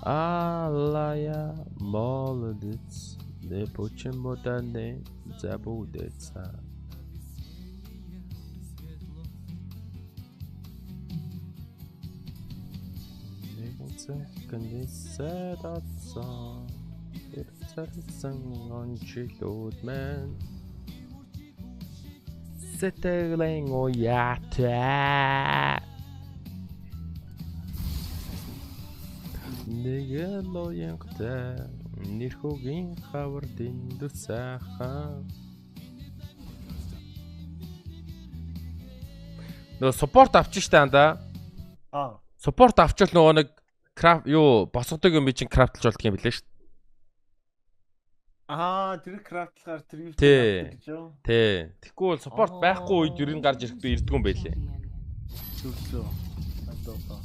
Алая молодец, не почему да не забудется. Канисет отца, ирцэрсэн ончлууд мэн. Сэтгэлийн уяатай. Нэг лоянгатай, нэрхүүгийн хавар дэндүү сайхан. Нөө support авчих штэ анда. Support авчвал нөгөө нэг крафт юу босгодог юм би чинь крафтлж болдго юм билээ шүү дээ. Тэр крафтлахаар тэр юу гэж юу? Тий. Тэгэхгүй бол support байхгүй үед юу н гарч ирэх би ирдгүй юм байлээ. Зүгсөө. Андаа.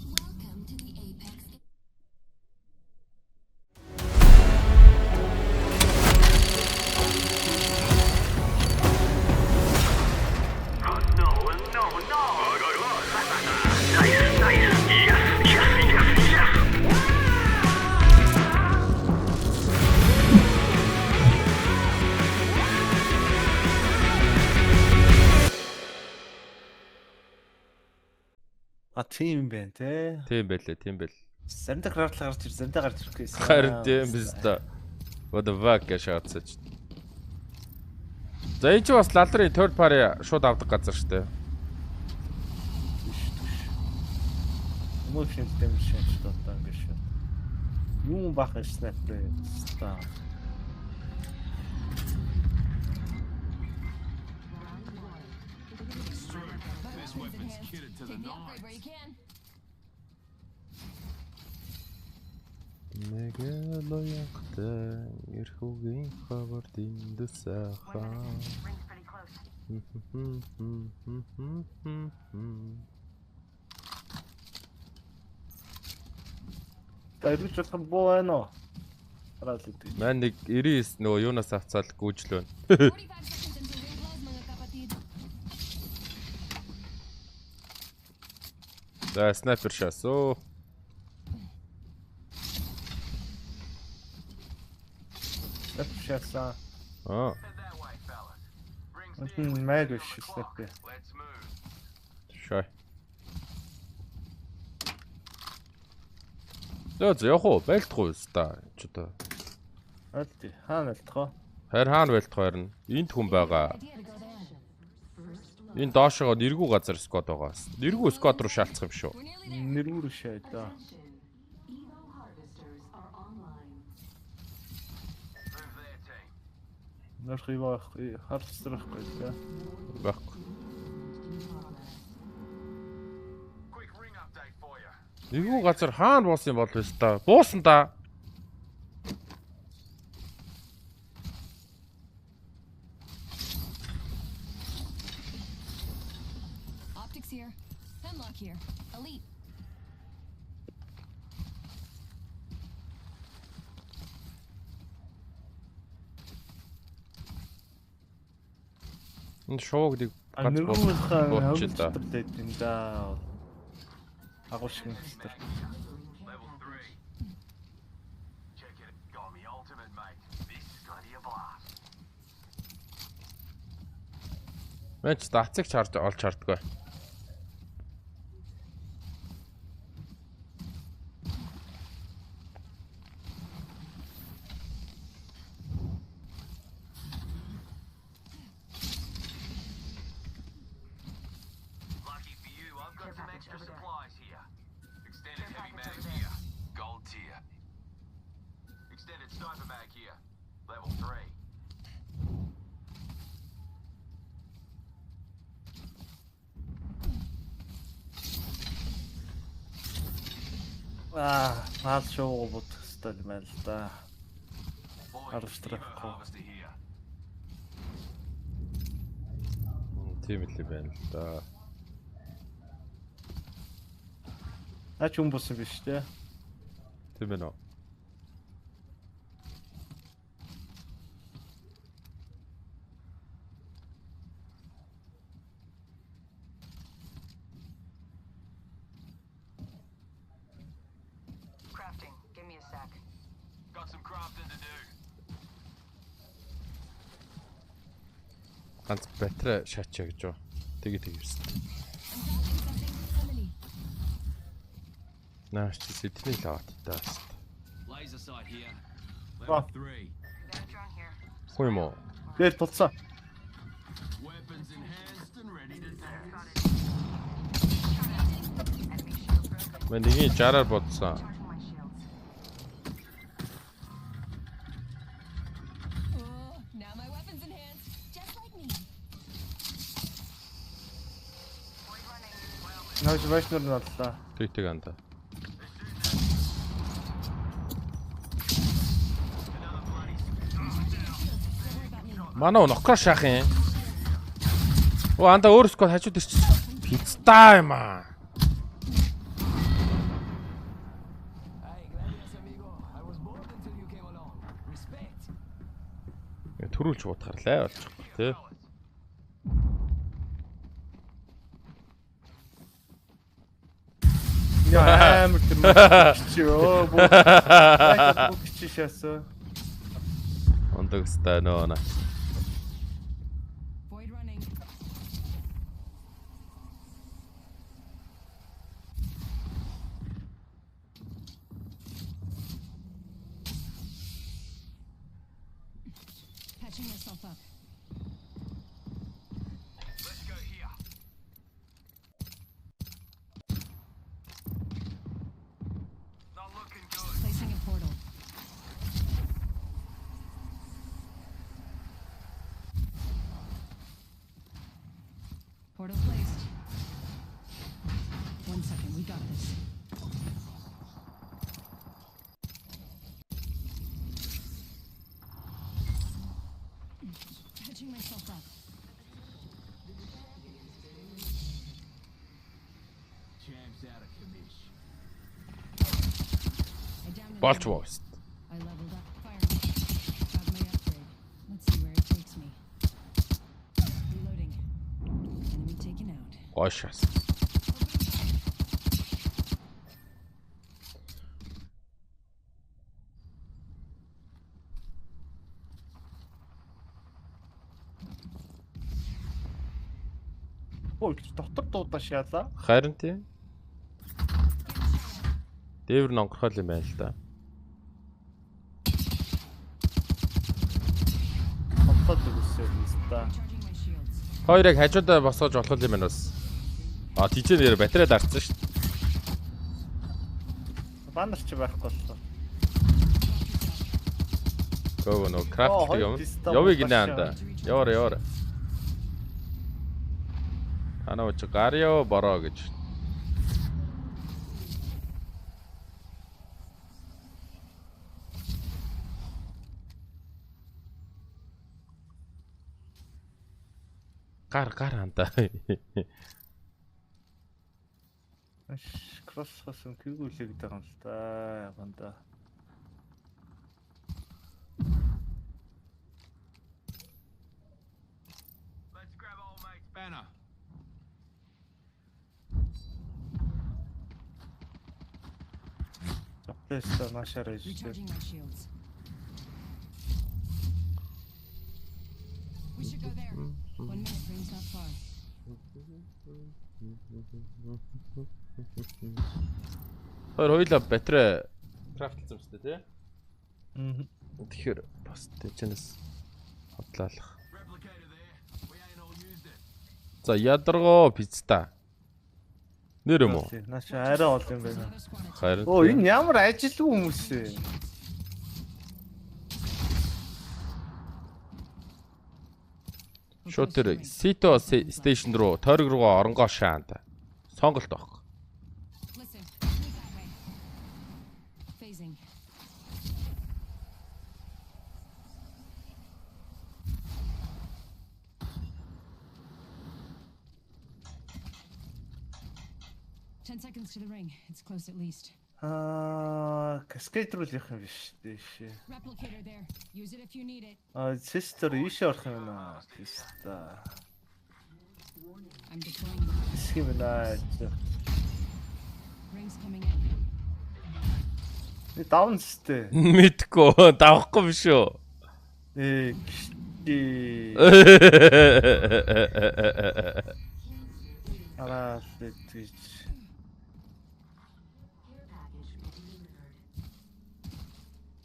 Тийм байна те. Тийм байлээ, тийм байл. Заримдаа крафтл гарч ир, заримдаа гарч ирэх гэсэн. Харин тийм биз дээ. What the fuck гэж шаацсан ч. За энэ ч бас лалрын third party шууд авдаг газар шүү дээ. Emotion damage шүү дээ ингэ шүү. Юм бах снайпер ста. Нэг лоянгатай, нэрхүүгийн хавар дэндүү сайхан. Тайрч болох боано. Ман нэг 99 нөгөө юунаас авцаал гүйжлөө. За снайпер шасоо. Шаса. Мэйд снайпер. Шай. Яах вэ? Байлтгүй ста ч одоо. Алти хаана байлтгаа? Хайр хаана байлтгаа харна? Энд хүн байгаа. Энэ доошоо нэргүү газар скот байгаа. Нэргүү скот руу шалцах юм шүү. Нэргүү рүү шаа да. Нэрхий харцрахгүй да. Баггүй. Нэргүү газар хаана буусан юм бол вэ ста? Буусан да. Here. Hemlock here. Elite. Энэ шуугдыг хавчилтаа дэйдэн да. Агуулш гэнстэр. Level 3. Check it. Got me ultimate, mate. This is gonna be a blast. Мэж дацыг чарж олж чардгаа. Наад шоу бодохстой юм байна л да. Арвстрахгүй. Тийм л байна л да. Наач юм болсон биш те. Тийм ээ. Crafting. Give me a sec. some crafting to do. Ганц батарей шаачаа гэж юу. Тэгээд ирсэн. I'm dropping something. Emily. Наач сэдний лаваттай баст. Laser sight here. Oh. Level 3. Хөө юм уу? Дээр тулцсан. Weapons enhanced and ready to dance. Мэн нэгийн 60-аар бодсон. Oh, now my weapon's enhanced. Just like me. Наач вайшнер нь боллоо. Тэг анда. Манай нокро шаах юм. Оо анда өөр скот хажууд ирчихсэн. Пицта юм аа. Hey, gracias, amigo. I was bored until you came along. Respect. Төрүүлж утгарлаа болчихгүй тий. Яа амар тэр чи оо боо чи шаасаа. Ондогстай нөө. Void running. Patching myself up. Let's go here. Not looking good. Placing a portal. Portal placed. 1 second, we got this. Patching myself up. Champs out of commission. I downed an Болж enemy. боост. I leveled up. Fire. Got my upgrade. Let's see where it takes me. Reloading. Enemy taken out. Гой шаас. Оо дотор дуудаа шаалаа. Харин тий. Дээвэр нонгорхол юм байна л да. Хотод үсээ та. Charging my shields. Хоёрыг хажуудаа босгож болох юм байна бас. А тийч нэр батарей дарцсан шүү дээ. Баннер ч байхгүй боллоо. Гөө нөө крафт Оо, юм. хоёр систем Явъя боллоо гинэ анда. Яваа. Анаа ч гарио бороо гэж. Гар анда. Кросс хосон күйгүүлээ гэдэг юм л да. Яганда. Let's grab old mate's Banner. Тэст машаар ижтэй. Recharging my shields. We should go there. 1 minute rings not far. Хоёулаа батарей крафтлсан юм шүү дээ тий. Тэгэхээр бас тэжнээс хотлоолох. Replicator there. We ain't all used it. За ядаргаа пицта. Нэр юм уу? Наач арай ол юм байна. Another squad attack. Харин. Оо энэ ямар ажилгүй хүмүүс ээ. Шууд тэр Сито стейшн руу тойрог руугаа оронгоо шаанд. Сонголт авах. Listen, move that way. Phasing. Ten seconds to the ring. It's close at least. Каскейд руу л явах юм биш тийш. Replicator there. Use it if you need it. Систер ийшээ орох юм байна. Систа. I'm deploying them. Хэсэг юм байна. Rings coming in. Давн сте. Мэдгүй давахгүй биш үү? Гişти. Араа лэтгийч.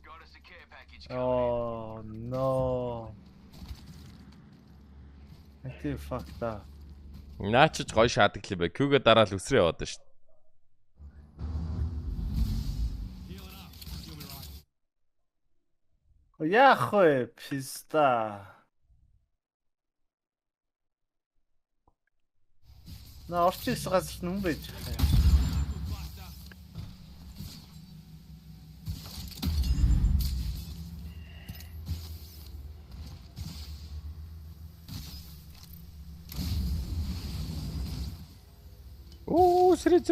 Got us a care package. Oh no. Эти факта. Наачиж гоё шаадаг л юм бэ. Кюгээ дараа л үсрээ яваад шүү. Яах вэ? Писта. На орчих газар нүн байж. Оо, сэрэ.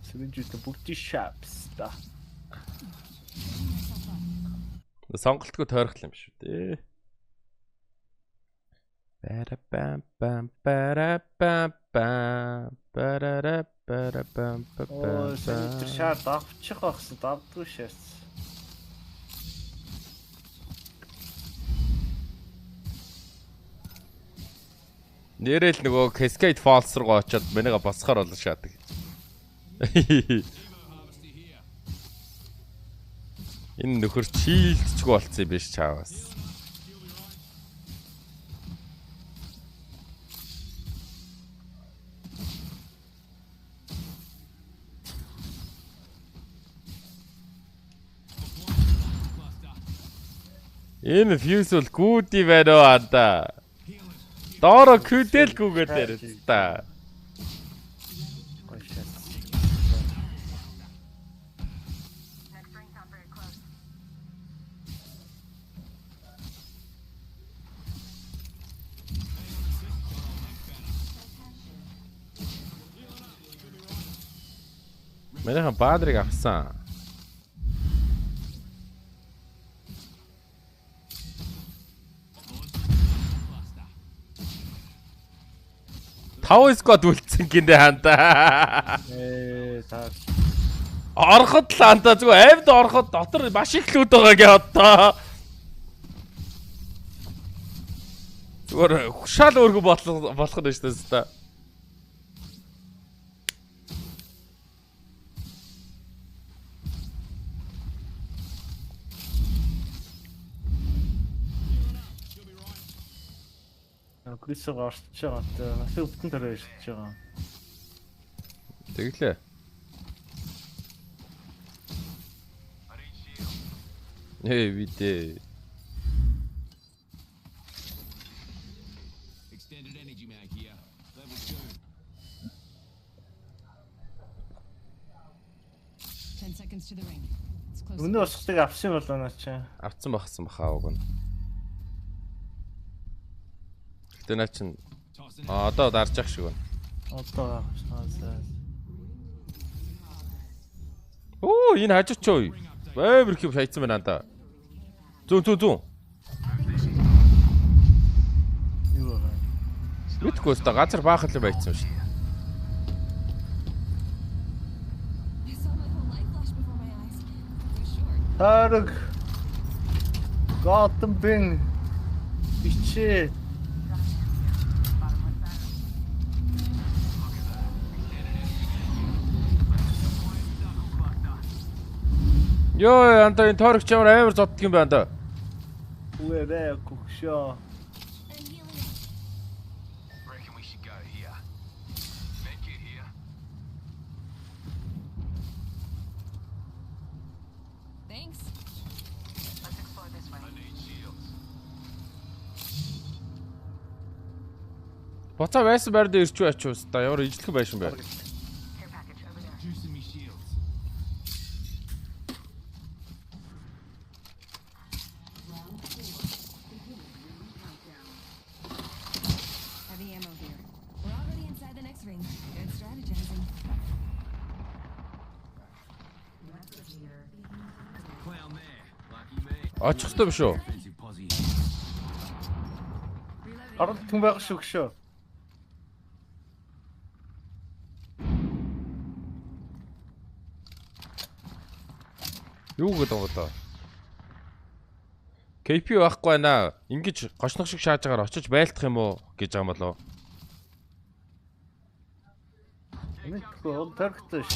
Сэрэнжтэй бүгд шапста. Сонголтгүй тойрхол юм шүү дээ. Оо, сэрэнжтэй шаар давчих багсан, давдгүй шээс. Нэрэл нөгөө Cascade Falls руу очиод минийга босхоор болно шаадаг. Энэ нөхөр чийлдчихгүй болцсон юм биш чаавас. Энэ fuse бол гүди байна уу анда. Доро күдэл гүгээд дээр та. Менийхэн баадрыг авсан. Тав сквад үлдсэн гинэ ханда. Таа. Ороход л ханда зүгээр авд ороход дотор маш их лүүд байгаа гээ одоо. Зүгээр хушаал өөргө болох нь шүү дээ. Крисог орчиж байгаа. Нас өвдөн төрөө ирж байгаа. Тэглээ. Видээ. Extended energy mag here. Level 2. 10 seconds to the ring. It's close. Өнөө усгтыг авсан болоо наа чи. Авцсан бахсан бахаа уг нь. Гэтэ наа чин одоо дарж ах шиг байна. Одоо шаасаа. Оо энэ хажууч ой. Баймэр их хайцсан байна анда. Зүүн. Юу вэ? Мэдгүй өстө газар баахал юм байцсан шүү. I saw my whole life flash before my eyes. It was short. Тарг. Gotham Bing. Бичээ. Йоо анда энэ торч ямар амар зоддаг юм байна да. Үерэ кухшоо. Reckon we should go here. Medkit here. Thanks. Let's explore this way. I need shields. Боцоо байсан байр дээр ирчүү ачуус та ямар ижлэх байшин бай. Care package over there. Juicing me shields. Heavy ammo here. We're already inside the next ring. Good strategizing. Clown there. Lucky me. Очих ёстой биш үү? Defensive posse. Гарал түн байх шүү гшөө. Юу гэдэг юм болоо? KP байхгүй байна. Ингиж гочнох шиг шааж агаар очиж байлдах юм уу гэж байгаа юм болоо. Мэдгүй ол тархтаж.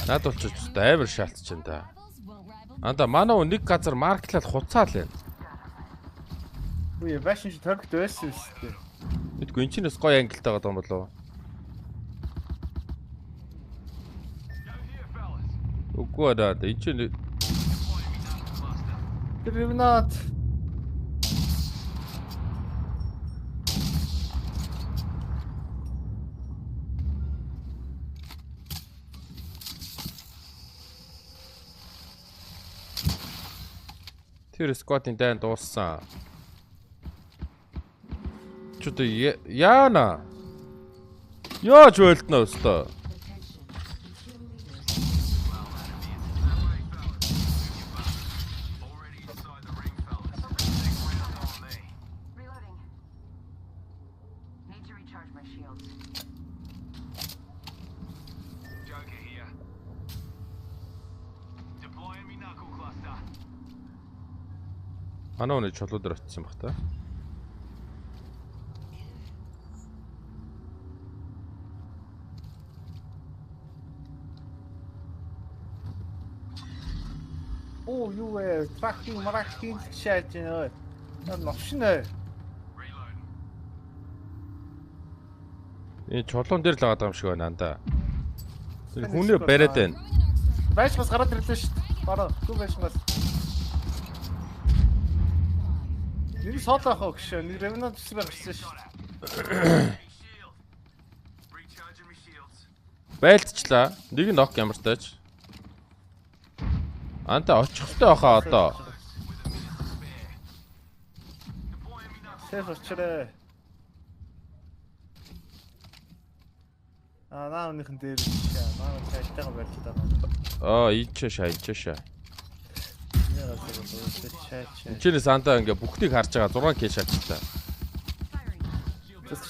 Наад болчих амар шаалтж байна да. Анда манай нэг газар маркетлал хуцаал байна. Үе башин чи тархт байсан үстэй. Мэдгүй эн чинээс гоё ангилтай байгаа юм болоо. Үгүй даа энэ чинь Ривнат. тэр сквадын дайн дууссан. Чүтэ яана. Яаж байлтнаа өстөө. Reloading. Need to recharge my shields. Joker here. Deploying me knuckle cluster. Манай өнөө чулуу дээр очсон баг та. Оо юу вэ? Трахи марахи шааж нөө. Навшнэ. Reloading. Энэ чулуун дээр л байгаа юм шиг байна анда. Тэр хүнээ бариад байна. Байш бас гараад ирлээ шүү дээ. Бараа. Гү байш бас. Нэг сод авах гэж нэг ревнант төсөв гарсан шүү дээ. Shield. Recharging my shields. Байлтчлаа. Нэг нь ок ямар тааж. Анта очих хөстэй баха одоо. Deploying me knuckle. Сэф очроо. Наа өнөхөн дээр шаа. Наа цааштай барьж байгаа. Ийчээ шаа. Яа гэсэн шаач. Энд санта ингээ бүгдийг харж байгаа 6 к шаачтай.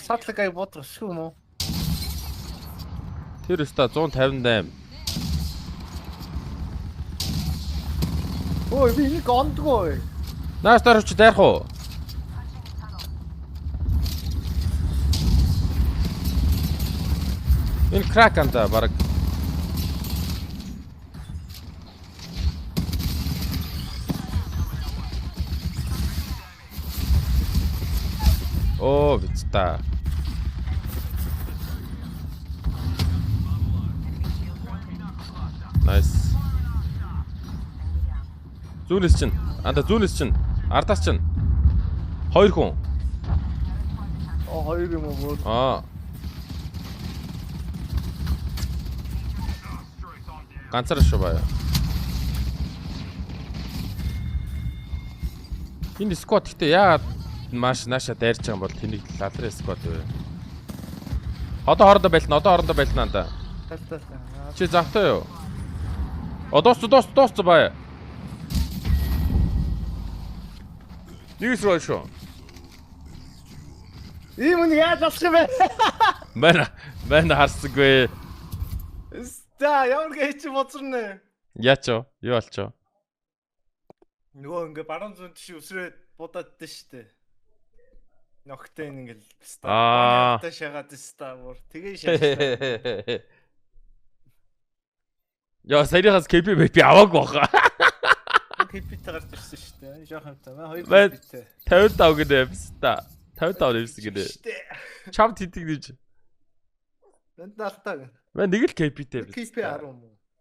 Сатлаг ай бодох шүү мө. Тэр өста 158. Ой би нэг ондгоо. Наас дараач дайрах уу? Энэ крак анда баг. Оо вицта. Nice. Зүүнээс чинь. Анда зүүнээс чинь. Ардаас чинь. 2 хүн. Оо 2 юм уу? Ганцаар шүү бая. Энэ сквад гэхдээ яагаад маш нааша дайрч байгаа юм бол тэнийг латрын сквад вэ? Одоо хоорондоо байлна анда. Чи завтай юу? Доос бая. Нэгс руу шүү. Ийм нь яаж болох юм бэ? Мэн харсаггүй. Ста ямар гэж боцорнэ. Яач юу болчоо? Нөгөө ингээ баруун зүүн тийш өсрээд будаад дэ штэ. Ногтой ингээл ста. Та шагаад ста бүр. Тэгээ шааж. Яа саяхаас KP би аваагүй баха. KP тагаар ирсэн штэ. Жохон та. Маа 2 KP-тэй. 55 гэдэг ста. 55 нэвсэн гэдэг. Чамд хитэг дэж. Энд алтаа. Мэн нэг л KP-тэй. KP 10 мөн.